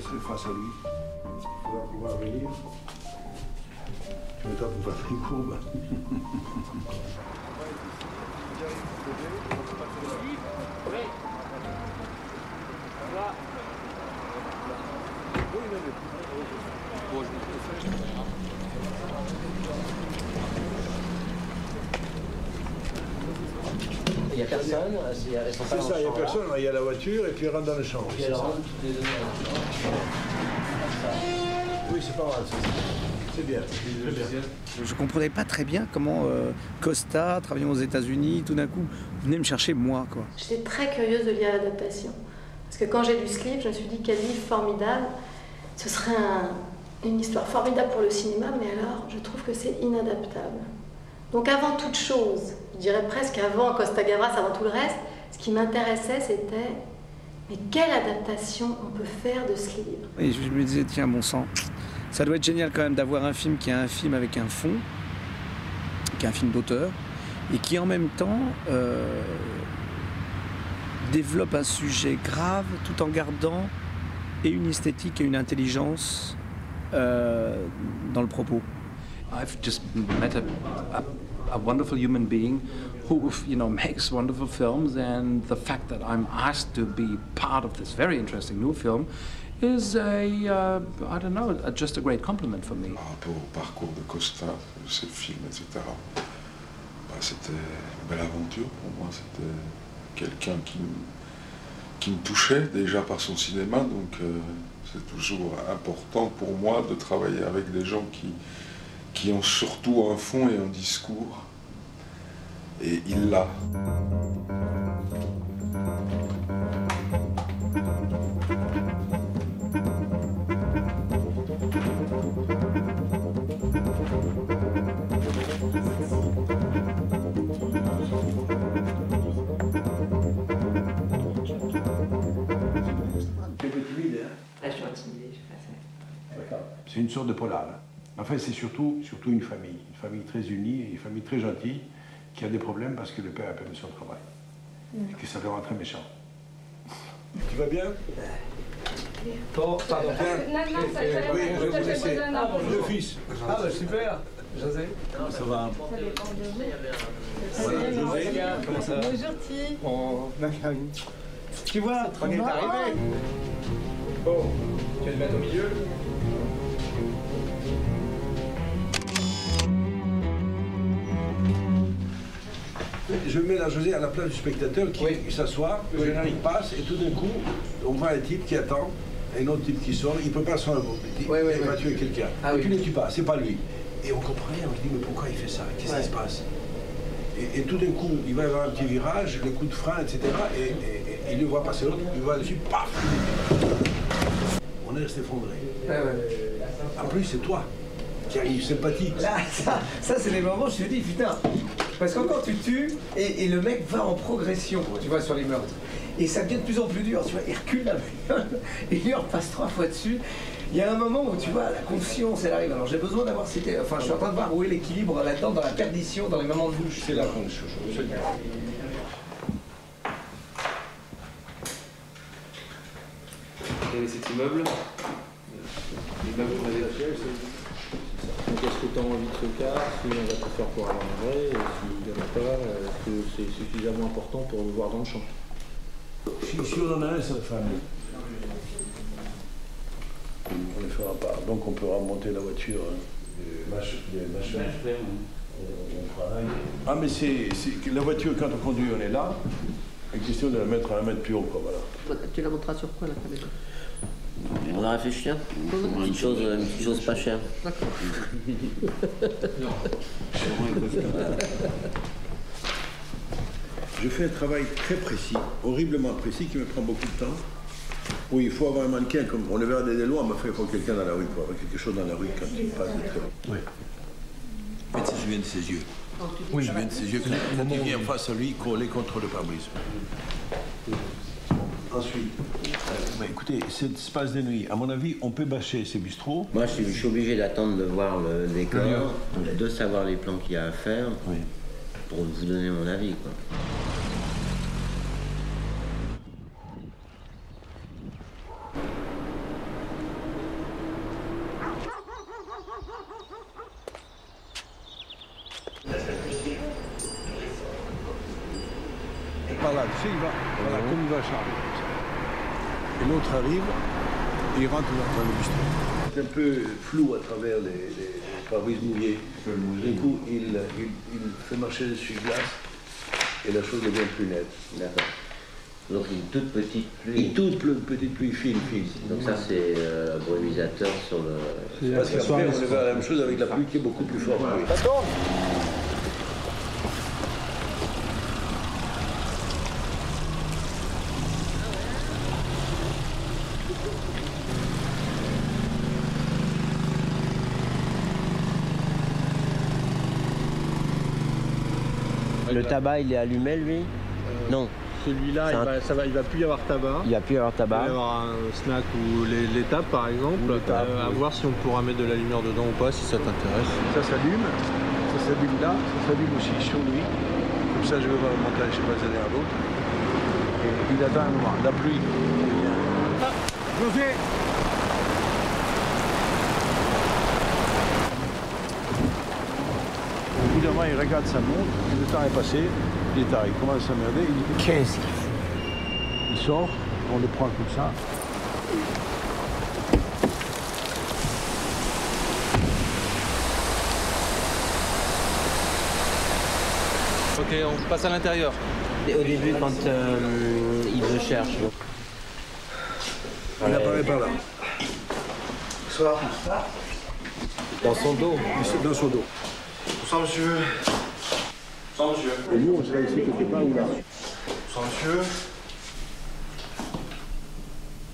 serai face à lui. Il faudra pouvoir venir. Mais toi, pour pas faire une courbe. Il n'y a personne, c'est ça, il n'y a personne, il y a la voiture et puis il rentre dans le champ. Oui, c'est pas mal, c'est bien, très bien. Je ne comprenais pas très bien comment Costa, travaillant aux États-Unis, tout d'un coup, venait me chercher moi, quoi. J'étais très curieuse de lire l'adaptation. Parce que quand j'ai lu ce livre, je me suis dit quel livre formidable. Ce serait une histoire formidable pour le cinéma, mais alors je trouve que c'est inadaptable. Donc avant toute chose, je dirais presque avant Costa Gavras, avant tout le reste, ce qui m'intéressait c'était mais quelle adaptation on peut faire de ce livre. Et je me disais tiens bon sang, ça doit être génial quand même d'avoir un film qui est un film avec un fond, qui est un film d'auteur, et qui en même temps développe un sujet grave tout en gardant et une esthétique et une intelligence dans le propos. I've just met a wonderful human being who, you know, makes wonderful films, and the fact that I'm asked to be part of this very interesting new film is I don't know, just a great compliment for me. Par rapport au parcours de Costa, ses films, etc., c'était une belle aventure pour moi. C'était quelqu'un qui me touchait déjà par son cinéma, donc c'est toujours important pour moi de travailler avec des gens qui ont surtout un fond et un discours. Et il l'a. C'est une sorte de polar. Enfin, c'est surtout une famille très unie et une famille très gentille qui a des problèmes parce que le père a perdu son travail et que ça le rend très méchant. Tu vas bien? Bon, pardon. Oui, je vais vous laisser. Le fils. Ah bah super, José. Ça va? José, comment ça va? Bonjour Ti. Bon, tu vois, on est arrivé. Bon, tu vas le mettre au milieu. Je mets la José à la place du spectateur qui s'assoit, le générique passe et tout d'un coup, on voit un type qui attend, un autre type qui sort, il peut pas s'en avoir. Il va tuer quelqu'un. Et tu ne le tues pas, c'est pas lui. Et on comprend rien, on se dit mais pourquoi il fait ça? Qu'est-ce qui se passe? Et tout d'un coup, il va y avoir un petit virage, le coup de frein, etc. Et il le voit passer l'autre, il va dessus, paf! On est resté effondré. En plus, c'est toi qui arrive sympathique. Là, ça c'est les moments où je te dis putain. Parce qu'encore tu tues et le mec va en progression, tu vois, sur les meurtres. Et ça devient de plus en plus dur, tu vois, il recule la bagnole, et il repasse 3 fois dessus. Il y a un moment où tu vois, la conscience elle arrive. Alors j'ai besoin d'avoir cité. Enfin, je suis en train de voir où est l'équilibre là-dedans, dans la perdition, dans les moments de bouche. C'est là qu'on est chaud. Quel est cet immeuble? L'immeuble qu'on avait acheté. Donc est-ce que tu as envie de ce cas? Si on va tout faire pour avoir un vrai, et s'il n'y en a pas, est-ce que c'est suffisamment important pour le voir dans le champ? Si on en a un, ça femme. On ne le fera pas. Donc on peut remonter la voiture. On travaille. Ah mais c'est la voiture, quand on conduit, on est là. La question de la mettre à 1 mètre plus haut, quoi, voilà. Tu la monteras sur quoi la caméra? On va réfléchir. Une petite chose pas chère. D'accord. Je fais un travail très précis, horriblement précis, qui me prend beaucoup de temps. Oui, il faut avoir un mannequin, comme on le verra des lois, mais il faut quelqu'un dans la rue, pour avoir quelque chose dans la rue quand il passe de très loin. Oui. En fait, je viens de ses yeux. Oui, je viens de ses yeux. Quand il vient face à lui, collé contre le pare-brise. Ensuite, écoutez, cet espace de nuit, à mon avis, on peut bâcher ces bistrots. Moi, je suis obligé d'attendre de voir le décor, de savoir les plans qu'il y a à faire, pour vous donner mon avis, quoi. par là, tu sais, il va, voilà, comme il va à Charles. Et l'autre arrive, et il rentre dans le bistrot. C'est un peu flou à travers les pare-brises mouillés. Du coup, il fait marcher l'essuie-glace et la chose devient plus nette. D'accord. Donc une toute petite pluie. Une toute petite pluie fine. Donc ça c'est brumisateur sur le... Parce qu'après on verra la même chose avec la pluie qui est beaucoup plus forte. Oui. Ça tourne. Le tabac il est allumé lui? Non. Celui-là, il va plus y avoir tabac. Il va plus y avoir tabac. Il va y avoir un snack ou l'étape par exemple. À voir si on pourra mettre de la lumière dedans ou pas, si ça t'intéresse. Ça s'allume là, ça s'allume aussi sur lui. Comme ça je vais voir le montage, je ne sais pas si à l'autre. Et il attend un moment, la pluie. José! Évidemment, il regarde sa montre, le temps est passé, il est tard, il commence à s'emmerder, il dit qu'est-ce qu'il fait? Il sort, on le prend comme ça. Ok, on passe à l'intérieur. Au début, quand il me cherche. Il apparaît par là. Bonsoir. Dans son dos. Dans son dos. Bonsoir monsieur. Bonsoir monsieur. Et nous, on sera ici quelque part ou là. Bonsoir monsieur.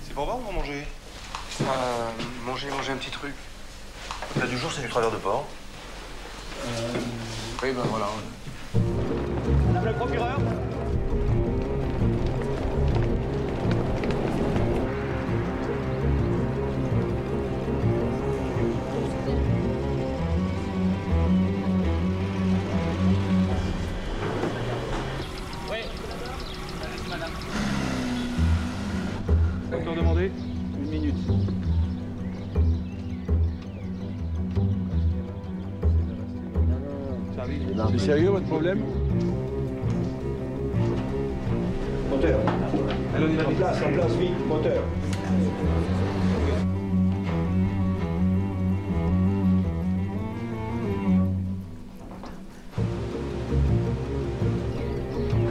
C'est pour voir ou pour manger? Manger un petit truc. Là du jour, c'est du travers de porc. Oui, ben voilà. Madame le procureur? Oui. Allez-y, madame. Encore demandé? Une minute. C'est sérieux votre problème? Moteur. Allez, on y va. En place, vite, moteur.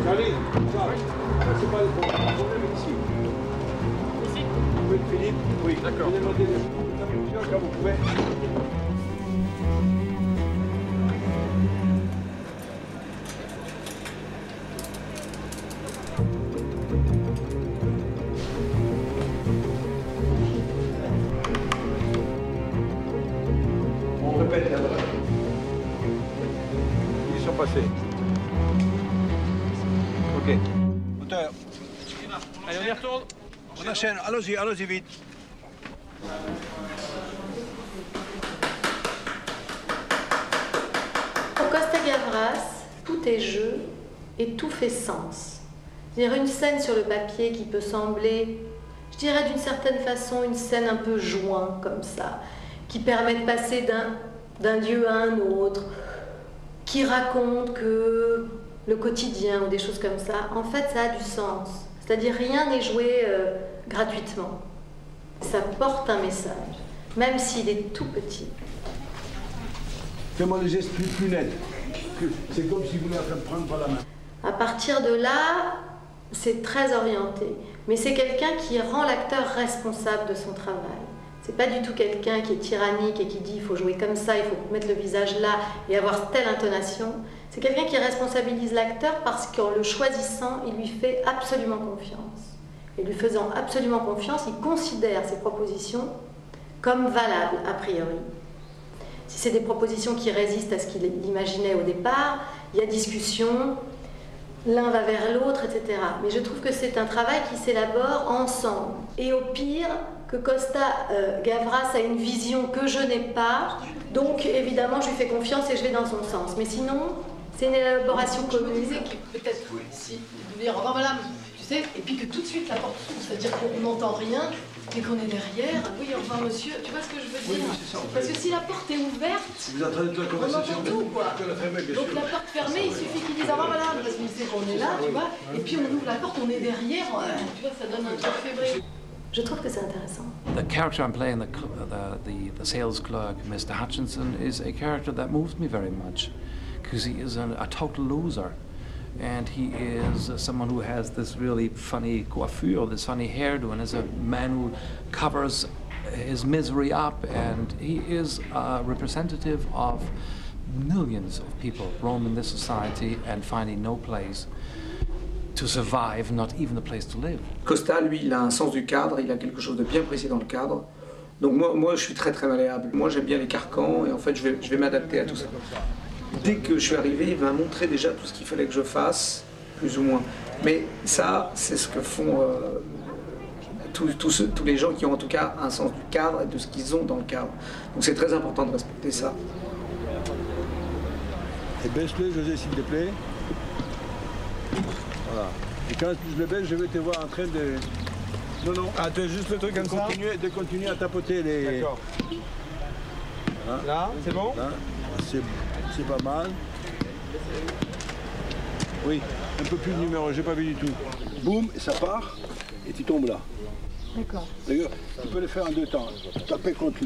Charlie, ça, c'est pas le problème. Le problème est ici. Ici? Oui, Philippe? Oui. D'accord. Vous demandez des quand vous pouvez. On répète là-bas. Ils sont passés. Ok. Moteur. Allez, on y retourne. On enchaîne. Allons-y vite. Pour Costa-Gavras, tout est jeu et tout fait sens. C'est-à-dire une scène sur le papier qui peut sembler, je dirais d'une certaine façon, une scène un peu jointe comme ça, qui permet de passer d'un lieu à un autre, qui raconte que le quotidien ou des choses comme ça, en fait ça a du sens. C'est-à-dire rien n'est joué gratuitement. Ça porte un message, même s'il est tout petit. Fais-moi le geste plus net. C'est comme si vous voulez prendre par la main. À partir de là, c'est très orienté. Mais c'est quelqu'un qui rend l'acteur responsable de son travail. C'est pas du tout quelqu'un qui est tyrannique et qui dit il faut jouer comme ça, il faut mettre le visage là et avoir telle intonation. C'est quelqu'un qui responsabilise l'acteur parce qu'en le choisissant, il lui fait absolument confiance. Et lui faisant absolument confiance, il considère ses propositions comme valables a priori. Si c'est des propositions qui résistent à ce qu'il imaginait au départ, il y a discussion, l'un va vers l'autre, etc. Mais je trouve que c'est un travail qui s'élabore ensemble. Et au pire, que Costa-Gavras a une vision que je n'ai pas, donc évidemment je lui fais confiance et je vais dans son sens. Mais sinon, c'est une élaboration commune. Je me disais que peut-être si vous dire au revoir madame, tu sais, et puis que tout de suite la porte s'ouvre, c'est-à-dire qu'on n'entend rien, et qu'on est derrière, oui, au revoir monsieur, tu vois ce que je veux dire? Parce que si la porte est ouverte, vous entendez toute la conversation, on entend tout, quoi. Donc la porte fermée, il suffit qu'ils disent au revoir madame, parce qu'il sait qu'on est là, tu vois, et puis on ouvre la porte, on est derrière, tu vois, ça donne un truc fébrile. Je trouve que c'est intéressant. The character I'm playing, the sales clerk, Mr. Hutchinson, is a character that moves me very much, because he is a total loser. And he is someone who has this really funny coiffure, this funny hairdo, and is a man who covers his misery up, and he is a representative of millions of people roaming this society and finding no place to survive, not even a place to live. Costa, lui, il a un sens du cadre, il a quelque chose de bien précis dans le cadre. Donc moi je suis très malléable. Moi j'aime bien les carcans et en fait je vais m'adapter à tout ça. Dès que je suis arrivé, il m'a montré déjà tout ce qu'il fallait que je fasse, plus ou moins. Mais ça, c'est ce que font tous les gens qui ont en tout cas un sens du cadre et de ce qu'ils ont dans le cadre. Donc c'est très important de respecter ça. Et baisse-le, José, s'il te plaît. Voilà. Et quand je le baisse, je vais te voir en train de... Non. Ah, tu as juste le truc comme ça? De continuer à tapoter les... D'accord. Voilà. Là, c'est bon? Là, c'est pas mal. Oui, un peu plus de numéro, j'ai pas vu du tout. Boum, et ça part, et tu tombes là. D'accord. D'ailleurs, tu peux le faire en deux temps. Taper contre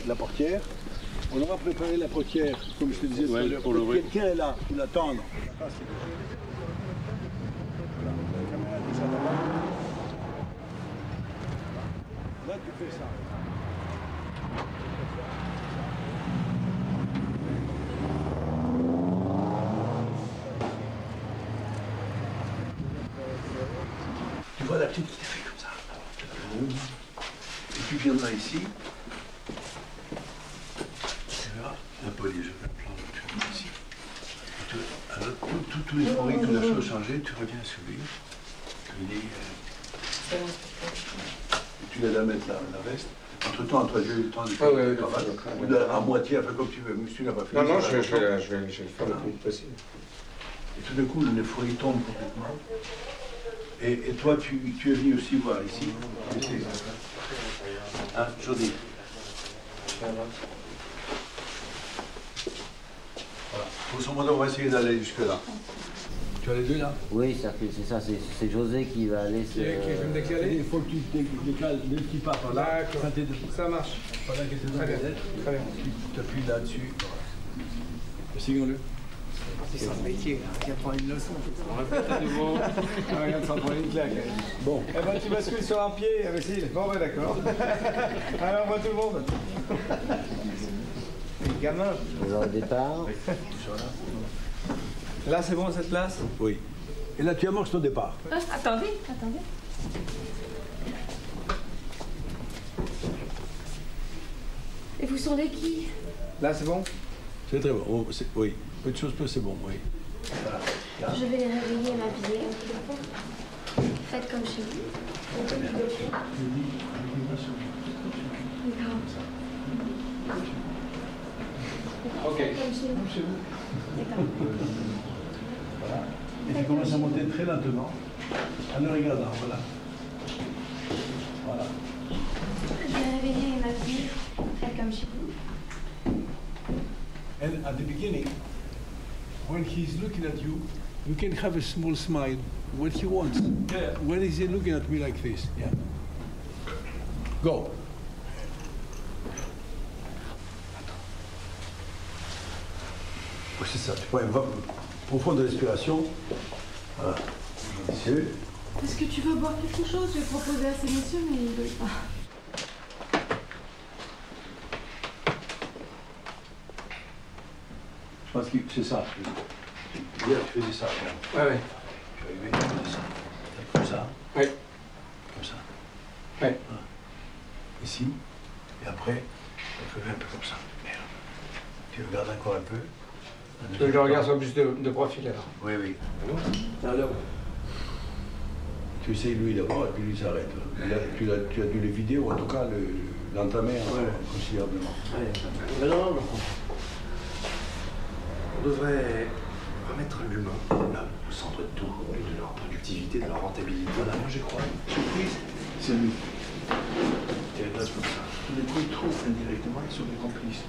la portière. On aura préparé la portière, comme je te disais tout à l'heure. Quelqu'un est là, pour l'attendre. Là, tu fais ça. Tu vois la petite qui te fait comme ça. Et tu viendras ici. Tu verras, un peu les jeux de plan, tu viens ici. Alors, tous les forêts, toute la chose changée, tu reviens sur lui. Tu lui dis. Et tu l'aides à mettre la veste. Entre-temps, toi, j'ai eu le temps de faire le travail. À moitié, enfin comme tu veux, mais si tu n'as pas fait. Non, je vais le faire le plus vite possible. Et tout d'un coup, les forêts tombent complètement. Et toi, tu es venu aussi voir ici. Hein, Jody. Voilà. Grosso modo, on va essayer d'aller jusque-là. Tu as les deux là? Oui, c'est ça, c'est José qui va aller se... Il faut que tu décales deux petits pas par là. D'accord, ça marche. Voilà, très bien. Tu t'appuies là-dessus. Signons-le. C'est son métier, il prend une leçon. On répète à nouveau. Regarde, sans prendre une claque. Bon. Eh ben, tu bascules sur un pied, Vasile. Bon, ouais, d'accord. Alors, on voit tout le monde. Les gamins. Dans le départ. Là, c'est bon, cette place? Oui. Et là, tu amorces ton départ. Attendez. Et vous sondez qui? Là, c'est bon? C'est très bon. Oui. Peu de choses, c'est bon, oui. Voilà. Je vais les réveiller et m'habiller. Faites comme chez vous. Ok. Comme chez vous. D'accord. Voilà. Et tu commences à monter très lentement, en le regardant, voilà. Voilà. Je vais réveiller et m'habiller. Faites comme chez vous. And at the beginning, when he's looking at you, you can have a small smile, what he wants. Yeah. When is he looking at me like this? Yeah. Go. C'est ça, tu prends une profonde respiration. Voilà. Est-ce que tu veux boire quelque chose? Je vais proposer à ces messieurs, mais ils ne veulent pas. Je pense que c'est ça. Hier, tu faisais ça. Ouais. Tu arrivais, tu faisais ça. Comme ça. Ouais. Comme ça. Ouais. Voilà. Ici. Et après, tu fais un peu comme ça. Merde. Tu regardes encore un peu. Tu le regardes sur plus de profil alors. Oui. Alors, tu essayes lui d'abord et puis lui s'arrête. Tu as dû le vider ou en tout cas l'entamer considérablement. Mais non. On devrait remettre l'humain là, au centre de tout, de leur productivité, de leur rentabilité. Voilà, moi je crois. Surprise, c'est lui. Les coups, ils trouvent indirectement, ils sont des complices.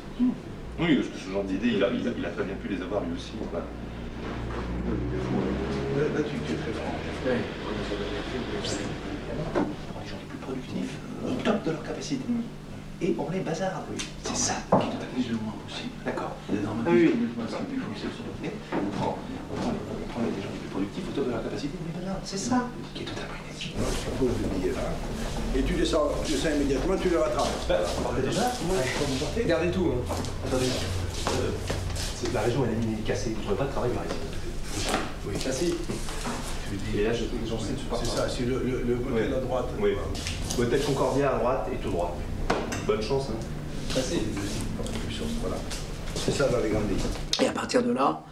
Oui, parce que ce genre d'idée, il a très bien pu les avoir lui aussi. Voilà. Là, tu es très fort. Les gens les plus productifs, au top de leur capacité. Et on les bazarde. C'est ça qui est tout à fait le moins possible. D'accord. Oui. On prend les gens les plus productifs au top de leur capacité, on les bazarde. C'est ça qui est totalement inédit. Tu poses le billet là, et tu descends immédiatement, tu le rattrapes. Déjà, Regardez tout. Hein. attendez. La région elle est cassée. Je ne pourrais pas travailler par ici. Oui. Ah si. Et là, j'en sais pas. C'est ça, c'est le côté de la droite. Oui. Hôtel Concordia à droite et tout droit. Bonne chance. Hein. Ah si. Voilà. C'est ça dans les grandes lignes. Et à partir de là,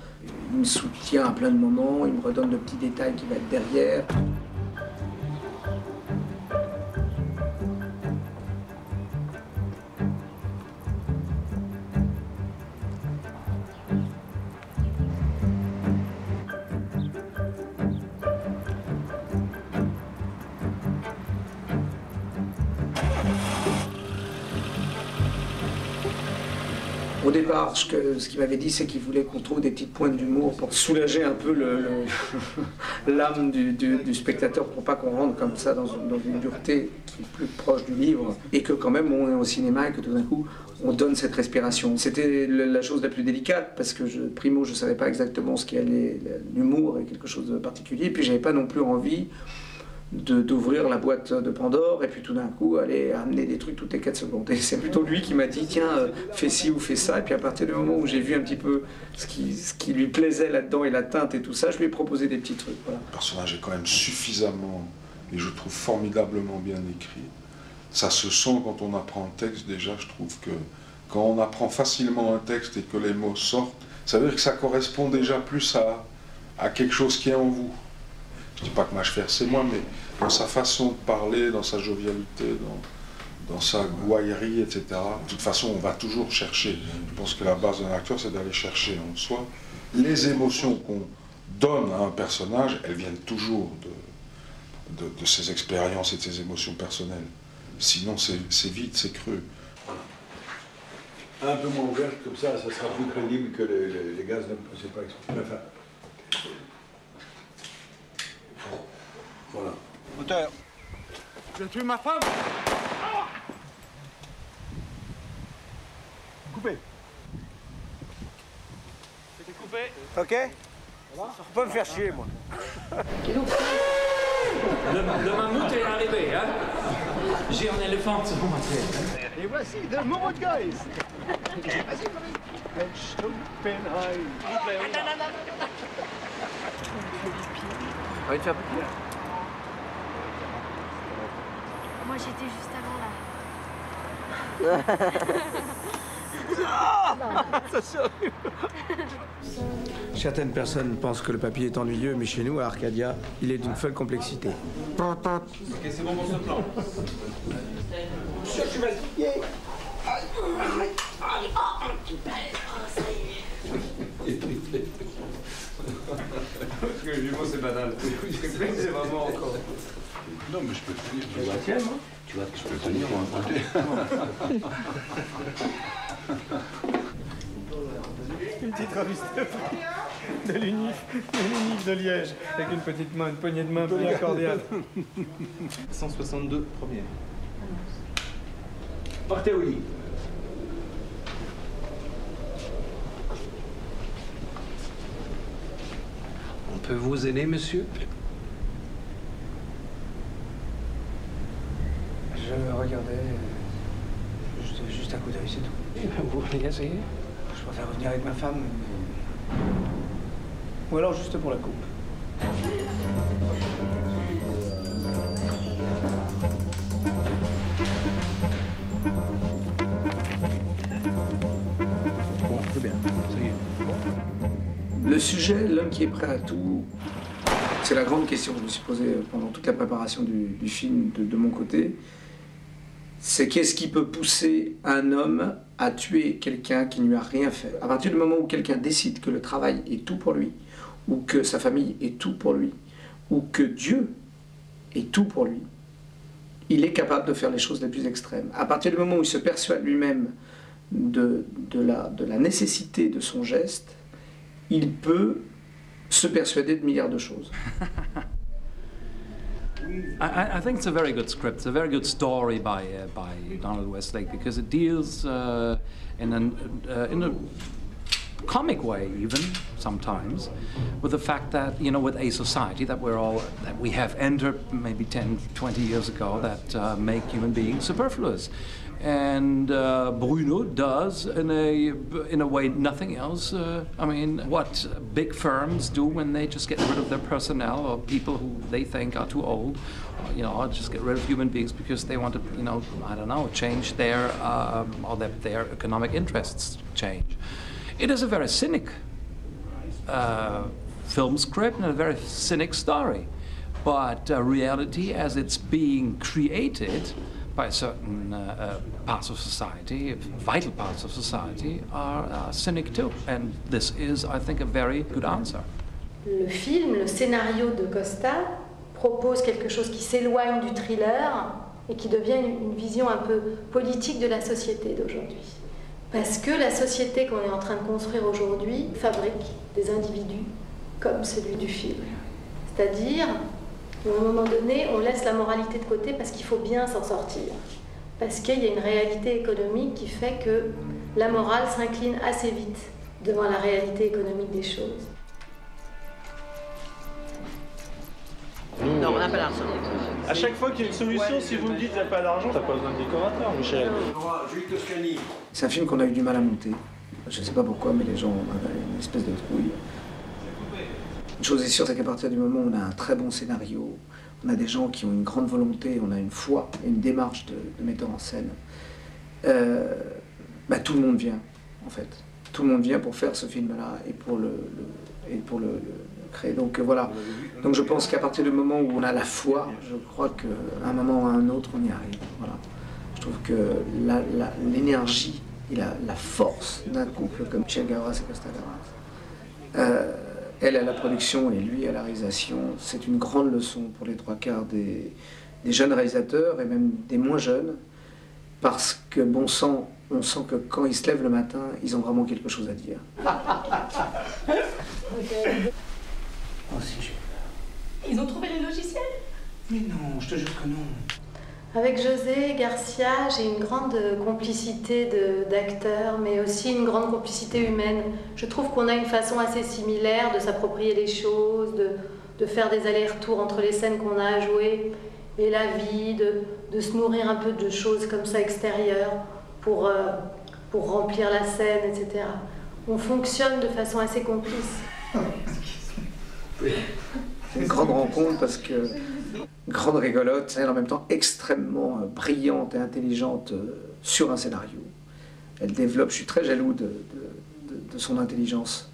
il me soutient à plein de moments, il me redonne de petits détails qui vont être derrière. Au départ, ce qu'il m'avait dit, c'est qu'il voulait qu'on trouve des petites pointes d'humour pour soulager un peu l'âme du spectateur, pour pas qu'on rentre comme ça dans une dureté qui est plus proche du livre, et que quand même on est au cinéma et que tout d'un coup on donne cette respiration. C'était la chose la plus délicate, parce que primo, je savais pas exactement ce qu'allait l'humour et quelque chose de particulier, et puis j'avais pas non plus envie d'ouvrir la boîte de Pandore et puis tout d'un coup aller amener des trucs toutes les 4 secondes. Et c'est plutôt lui qui m'a dit tiens, fais ci ou fais ça. Et puis à partir du moment où j'ai vu un petit peu ce qui lui plaisait là-dedans et la teinte et tout ça, je lui ai proposé des petits trucs. Voilà. Le personnage est quand même suffisamment, et je trouve formidablement bien écrit. Ça se sent quand on apprend un texte déjà, je trouve que quand on apprend facilement un texte et que les mots sortent, ça veut dire que ça correspond déjà plus à quelque chose qui est en vous. Je ne dis pas que Machfer c'est moi, mais dans sa façon de parler, dans sa jovialité, dans sa gouaillerie, etc. De toute façon, on va toujours chercher. Je pense que la base d'un acteur, c'est d'aller chercher en soi. Les émotions qu'on donne à un personnage, elles viennent toujours de ses expériences et de ses émotions personnelles. Sinon, c'est vide, c'est creux. Un peu moins ouverte, comme ça sera plus crédible que les gaz ne c'est pas expliqué. Enfin, voilà. Auteur, tu as tué ma femme. Coupé. C'était coupé. Ok. Voilà. Faut pas me faire chier, moi. Le mammouth est arrivé, hein. J'ai un éléphant sur ma tête. Et voici The Mammouth Guys. Vas-y, Envie de faire pipi là? Moi j'étais juste avant là. Ça c'est horrible. Certaines personnes pensent que le papier est ennuyeux, mais chez nous, à Arcadia, il est d'une folle complexité. Ok, c'est bon pour ce plan. Monsieur, je suis fatigué. Parce que le jumeau, c'est banal. C'est vraiment encore. Non, mais je peux tenir. Tu vois, tiens, moi. Tu vois que je peux tenir ou un côté. Une petite remise de l'UNIF de Liège, avec une petite main, une poignée de main bien cordiale. 162, premier. Partez au lit. On peut vous aider, monsieur? Je regardais juste un coup d'œil, c'est tout. Vous voulez essayer? Je préfère revenir avec ma femme. Mais... Ou alors juste pour la coupe. Bon, c'est bien, ça y est. Le sujet, l'homme qui est prêt à tout, c'est la grande question que je me suis posée pendant toute la préparation du film de mon côté. C'est qu'est-ce qui peut pousser un homme à tuer quelqu'un qui ne lui a rien fait? À partir du moment où quelqu'un décide que le travail est tout pour lui, ou que sa famille est tout pour lui, ou que Dieu est tout pour lui, il est capable de faire les choses les plus extrêmes. À partir du moment où il se persuade lui-même de la nécessité de son geste, il peut se persuader de milliards de choses. I think it's a very good script. It's a very good story by Donald Westlake, because it deals in a comic way, even sometimes, with the fact that, you know, with a society that we have entered maybe 10, 20 years ago that make human beings superfluous. And Bruno does, in a way, nothing else. I mean, what big firms do when they just get rid of their personnel or people who they think are too old, you know, just get rid of human beings because they want to, you know, I don't know, change their economic interests change. It is a very cynic film script and a very cynic story, but reality as it's being created by certain parts of society, vital parts of society, are cynic too. And this is, I think, a very good answer. Le film, le scénario de Costa propose quelque chose qui s'éloigne du thriller et qui devient une vision un peu politique de la société d'aujourd'hui. Parce que la société qu'on est en train de construire aujourd'hui fabrique des individus comme celui du film. C'est-à-dire, à un moment donné, on laisse la moralité de côté parce qu'il faut bien s'en sortir. Parce qu'il y a une réalité économique qui fait que la morale s'incline assez vite devant la réalité économique des choses. Non, on n'a pas d'argent. À chaque fois qu'il y a une solution, si vous me dites qu'il n'y a pas d'argent, t'as pas besoin de décorateur, Michel. C'est un film qu'on a eu du mal à monter. Je ne sais pas pourquoi, mais les gens avaient une espèce de trouille. Une chose est sûre, c'est qu'à partir du moment où on a un très bon scénario, on a des gens qui ont une grande volonté, on a une foi et une démarche de metteur en scène, bah, tout le monde vient, en fait. Tout le monde vient pour faire ce film-là et pour le créer. Donc voilà. Donc je pense qu'à partir du moment où on a la foi, je crois qu'à un moment ou à un autre, on y arrive. Voilà. Je trouve que l'énergie et la force d'un couple comme Michel Gavras et Costa Gavras, elle à la production et lui à la réalisation, c'est une grande leçon pour les trois quarts des jeunes réalisateurs et même des moins jeunes, parce que bon sang, on sent que quand ils se lèvent le matin, ils ont vraiment quelque chose à dire. Oh si, j'ai peur. Ils ont trouvé les logiciels? Mais non, je te jure que non. Avec José Garcia, j'ai une grande complicité d'acteurs, mais aussi une grande complicité humaine. Je trouve qu'on a une façon assez similaire de s'approprier les choses, de faire des allers-retours entre les scènes qu'on a à jouer et la vie, de se nourrir un peu de choses comme ça extérieures pour remplir la scène, etc. On fonctionne de façon assez complice. C'est une grande rencontre parce que grande rigolote et en même temps extrêmement brillante et intelligente sur un scénario. Elle développe, je suis très jaloux de son intelligence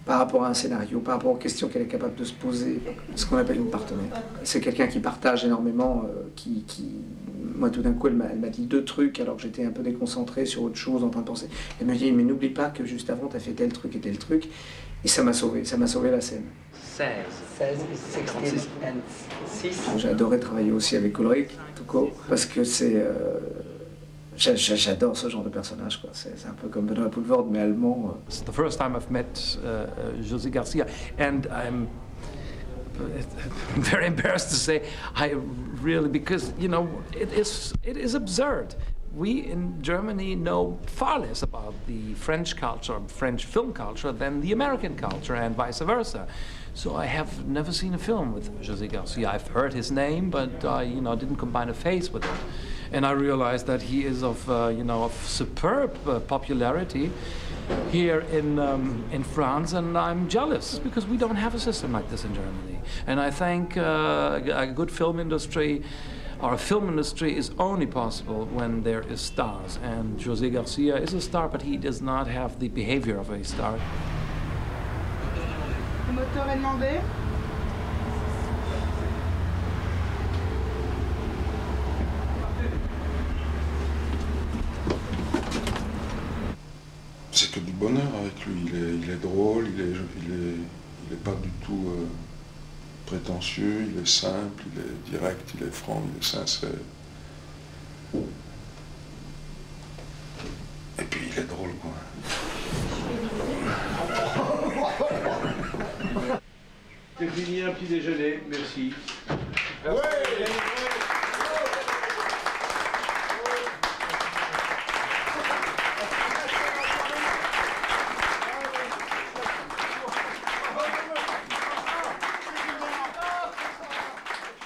par rapport à un scénario, par rapport aux questions qu'elle est capable de se poser, ce qu'on appelle une partenaire. C'est quelqu'un qui partage énormément, moi tout d'un coup elle m'a dit 2 trucs alors que j'étais un peu déconcentré sur autre chose en train de penser. Elle me dit mais n'oublie pas que juste avant tu as fait tel truc et tel truc, et ça m'a sauvé la scène. 16, 16 and 6. J'ai adoré travailler aussi avec Ulrich Tuco parce que c'est... J'adore ce genre de personnage, quoi. C'est un peu comme Benoît Poulvord, mais allemand. It's the first time I've met José Garcia, and I'm very embarrassed to say I really, because you know it is absurd. We in Germany know far less about the French culture, French film culture, than the American culture, and vice versa. So I have never seen a film with José Garcia. I've heard his name, but you know, didn't combine a face with it. And I realized that he is of you know, of superb popularity here in France, and I'm jealous because we don't have a system like this in Germany. And I think a good film industry, or a film industry, is only possible when there is stars. And José Garcia is a star, but he does not have the behavior of a star. Le moteur est demandé. C'est que du bonheur avec lui. Il est drôle, il est pas du tout prétentieux, il est simple, il est direct, il est franc, il est sincère. Et puis il est drôle, quoi. C'est fini, un petit déjeuner, merci.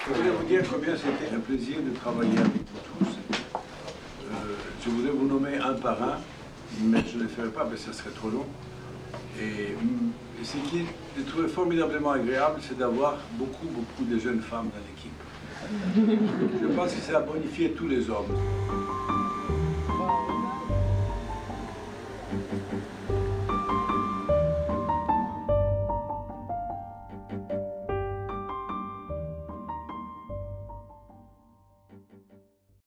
Je voulais vous dire combien c'était un plaisir de travailler avec vous tous. Je voudrais vous nommer un par un, mais je ne le ferai pas parce que ça serait trop long. Et ce qui est trouvé formidablement agréable, c'est d'avoir beaucoup de jeunes femmes dans l'équipe. Je pense que ça a bonifié tous les hommes.